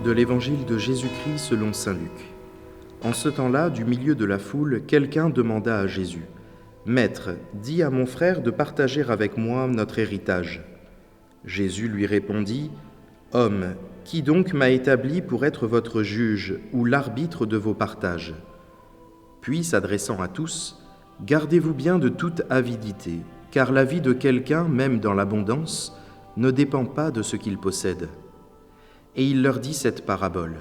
De l'Évangile de Jésus-Christ selon saint Luc. En ce temps-là, du milieu de la foule, quelqu'un demanda à Jésus : « Maître, dis à mon frère de partager avec moi notre héritage. » Jésus lui répondit : « Homme, qui donc m'a établi pour être votre juge ou l'arbitre de vos partages ? » Puis, s'adressant à tous, « Gardez-vous bien de toute avidité, car la vie de quelqu'un, même dans l'abondance, ne dépend pas de ce qu'il possède. » Et il leur dit cette parabole.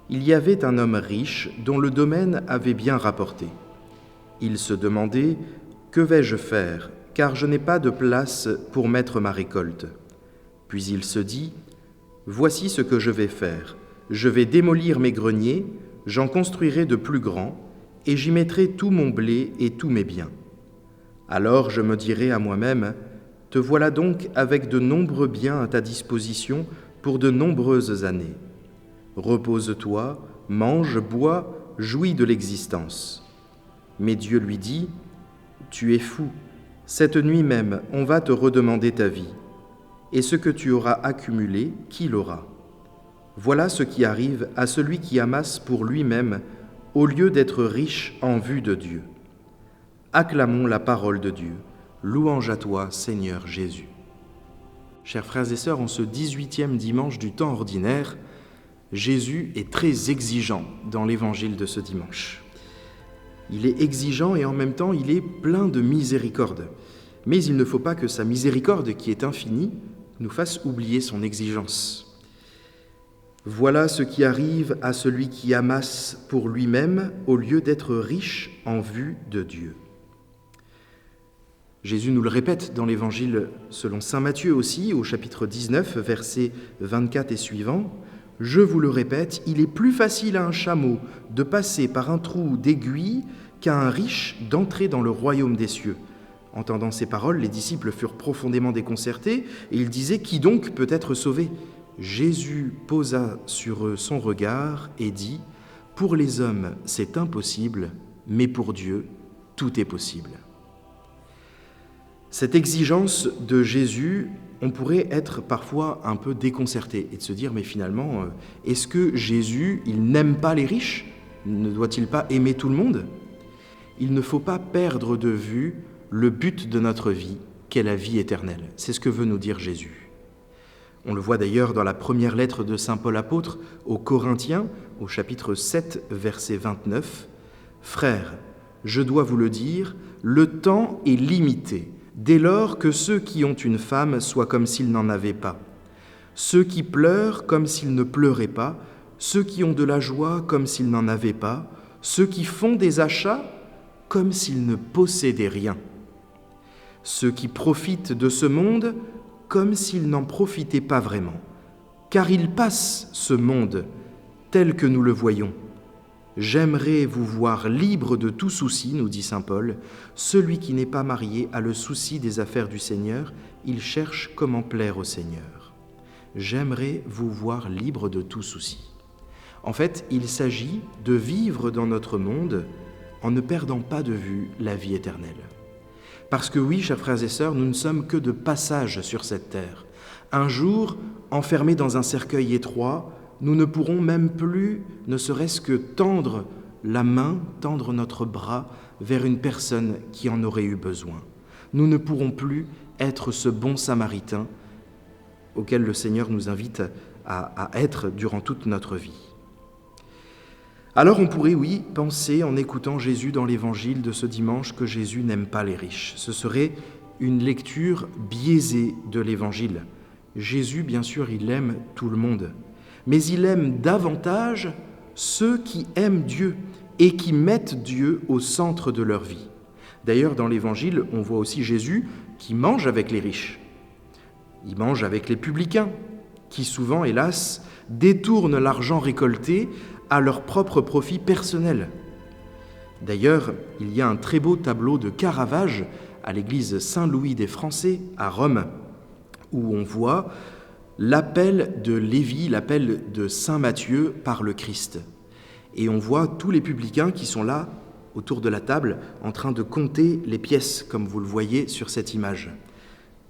Il y avait un homme riche dont le domaine avait bien rapporté. Il se demandait : « Que vais-je faire, car je n'ai pas de place pour mettre ma récolte ?» Puis il se dit : « Voici ce que je vais faire. Je vais démolir mes greniers, j'en construirai de plus grands, et j'y mettrai tout mon blé et tous mes biens. Alors je me dirai à moi-même : te voilà donc avec de nombreux biens à ta disposition pour de nombreuses années. Repose-toi, mange, bois, jouis de l'existence. » Mais Dieu lui dit : « Tu es fou, cette nuit même, on va te redemander ta vie. Et ce que tu auras accumulé, qui l'aura ? Voilà ce qui arrive à celui qui amasse pour lui-même, au lieu d'être riche en vue de Dieu. » Acclamons la parole de Dieu. Louange à toi, Seigneur Jésus. Chers frères et sœurs, en ce 18e dimanche du temps ordinaire, Jésus est très exigeant dans l'évangile de ce dimanche. Il est exigeant et en même temps, il est plein de miséricorde. Mais il ne faut pas que sa miséricorde, qui est infinie, nous fasse oublier son exigence. Voilà ce qui arrive à celui qui amasse pour lui-même au lieu d'être riche en vue de Dieu. Jésus nous le répète dans l'Évangile selon saint Matthieu aussi, au chapitre 19, versets 24 et suivants. « Je vous le répète, il est plus facile à un chameau de passer par un trou d'aiguille qu'à un riche d'entrer dans le royaume des cieux. » Entendant ces paroles, les disciples furent profondément déconcertés et ils disaient : « Qui donc peut être sauvé ?» Jésus posa sur eux son regard et dit : « Pour les hommes, c'est impossible, mais pour Dieu, tout est possible. » Cette exigence de Jésus, on pourrait être parfois un peu déconcerté et de se dire, mais finalement, est-ce que Jésus, il n'aime pas les riches ? Ne doit-il pas aimer tout le monde ? Il ne faut pas perdre de vue le but de notre vie, qu'est la vie éternelle. C'est ce que veut nous dire Jésus. On le voit d'ailleurs dans la première lettre de saint Paul apôtre aux Corinthiens, au chapitre 7, verset 29. « Frères, je dois vous le dire, le temps est limité. Dès lors que ceux qui ont une femme soient comme s'ils n'en avaient pas, ceux qui pleurent comme s'ils ne pleuraient pas, ceux qui ont de la joie comme s'ils n'en avaient pas, ceux qui font des achats comme s'ils ne possédaient rien, ceux qui profitent de ce monde comme s'ils n'en profitaient pas vraiment, car il passe ce monde tel que nous le voyons. J'aimerais vous voir libre de tout souci, nous dit saint Paul. Celui qui n'est pas marié a le souci des affaires du Seigneur, il cherche comment plaire au Seigneur. J'aimerais vous voir libre de tout souci. En fait, il s'agit de vivre dans notre monde en ne perdant pas de vue la vie éternelle. Parce que oui, chers frères et sœurs, nous ne sommes que de passage sur cette terre. Un jour, enfermés dans un cercueil étroit, nous ne pourrons même plus, ne serait-ce que tendre la main, tendre notre bras vers une personne qui en aurait eu besoin. Nous ne pourrons plus être ce bon samaritain auquel le Seigneur nous invite à être durant toute notre vie. Alors on pourrait, oui, penser en écoutant Jésus dans l'Évangile de ce dimanche que Jésus n'aime pas les riches. Ce serait une lecture biaisée de l'Évangile. Jésus, bien sûr, il aime tout le monde. Mais il aime davantage ceux qui aiment Dieu et qui mettent Dieu au centre de leur vie. D'ailleurs, dans l'Évangile, on voit aussi Jésus qui mange avec les riches. Il mange avec les publicains, qui souvent, hélas, détournent l'argent récolté à leur propre profit personnel. D'ailleurs, il y a un très beau tableau de Caravage à l'église Saint-Louis des Français à Rome, où on voit l'appel de Lévi, l'appel de saint Matthieu par le Christ. Et on voit tous les publicains qui sont là, autour de la table, en train de compter les pièces, comme vous le voyez sur cette image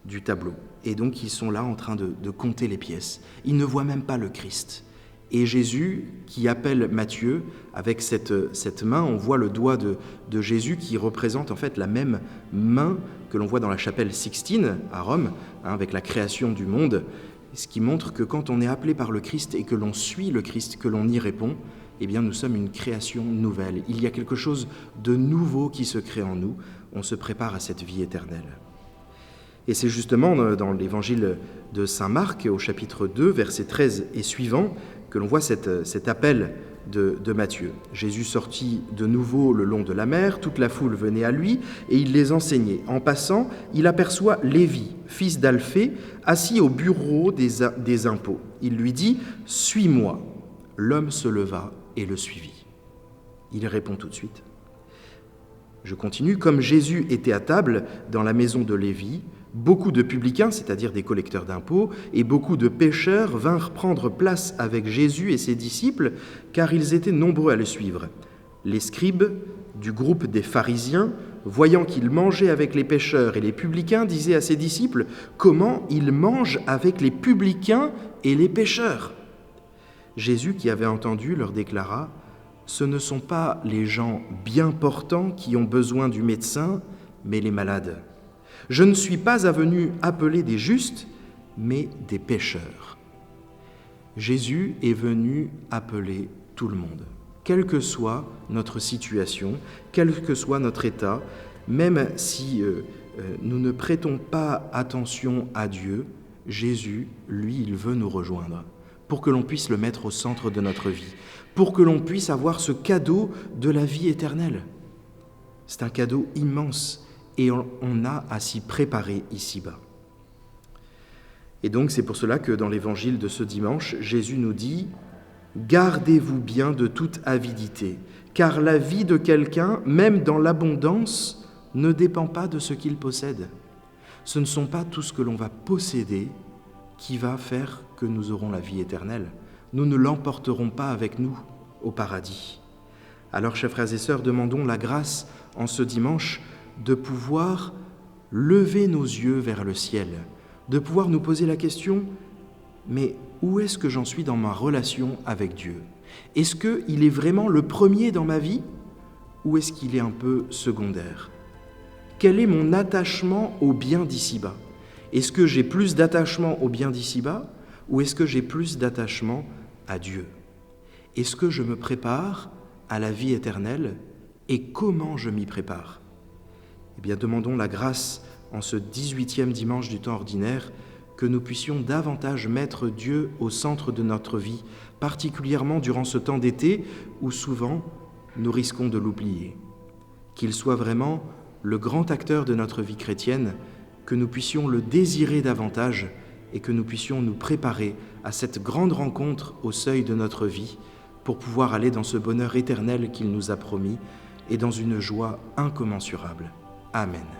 du tableau. Et donc ils sont là en train de compter les pièces. Ils ne voient même pas le Christ. Et Jésus qui appelle Matthieu, avec cette main, on voit le doigt de Jésus qui représente en fait la même main que l'on voit dans la chapelle Sixtine à Rome, avec la création du monde, ce qui montre que quand on est appelé par le Christ et que l'on suit le Christ, que l'on y répond, eh bien nous sommes une création nouvelle. Il y a quelque chose de nouveau qui se crée en nous. On se prépare à cette vie éternelle. Et c'est justement dans l'évangile de saint Marc, au chapitre 2, versets 13 et suivants, que l'on voit cet appel de Matthieu. Jésus sortit de nouveau le long de la mer, toute la foule venait à lui, et il les enseignait. En passant, il aperçoit Lévi, fils d'Alphée, assis au bureau des impôts. Il lui dit « Suis-moi ». L'homme se leva et le suivit. Il répond tout de suite. Je continue. Comme Jésus était à table dans la maison de Lévi, beaucoup de publicains, c'est-à-dire des collecteurs d'impôts, et beaucoup de pécheurs vinrent prendre place avec Jésus et ses disciples, car ils étaient nombreux à le suivre. Les scribes du groupe des pharisiens, voyant qu'il mangeait avec les pécheurs et les publicains, disaient à ses disciples « Comment il mange avec les publicains et les pécheurs ?» Jésus, qui avait entendu, leur déclara « Ce ne sont pas les gens bien portants qui ont besoin du médecin, mais les malades. Je ne suis pas venu appeler des justes, mais des pécheurs. » Jésus est venu appeler tout le monde, quelle que soit notre situation, quel que soit notre état, même si nous ne prêtons pas attention à Dieu, Jésus, lui, il veut nous rejoindre pour que l'on puisse le mettre au centre de notre vie, pour que l'on puisse avoir ce cadeau de la vie éternelle. C'est un cadeau immense et on a à s'y préparer ici-bas. Et donc c'est pour cela que dans l'évangile de ce dimanche, Jésus nous dit « Gardez-vous bien de toute avidité, car la vie de quelqu'un, même dans l'abondance, ne dépend pas de ce qu'il possède. Ce ne sont pas tout ce que l'on va posséder qui va faire que nous aurons la vie éternelle. Nous ne l'emporterons pas avec nous au paradis. » Alors, chers frères et sœurs, demandons la grâce en ce dimanche de pouvoir lever nos yeux vers le ciel, de pouvoir nous poser la question « Mais où est-ce que j'en suis dans ma relation avec Dieu ? Est-ce qu'il est vraiment le premier dans ma vie ou est-ce qu'il est un peu secondaire ? Quel est mon attachement au bien d'ici-bas ? Est-ce que j'ai plus d'attachement au bien d'ici-bas ou est-ce que j'ai plus d'attachement à Dieu ? Est-ce que je me prépare à la vie éternelle et comment je m'y prépare ? Eh bien, demandons la grâce en ce 18e dimanche du temps ordinaire que nous puissions davantage mettre Dieu au centre de notre vie, particulièrement durant ce temps d'été où souvent nous risquons de l'oublier. Qu'il soit vraiment le grand acteur de notre vie chrétienne, que nous puissions le désirer davantage et que nous puissions nous préparer à cette grande rencontre au seuil de notre vie pour pouvoir aller dans ce bonheur éternel qu'il nous a promis et dans une joie incommensurable. Amen.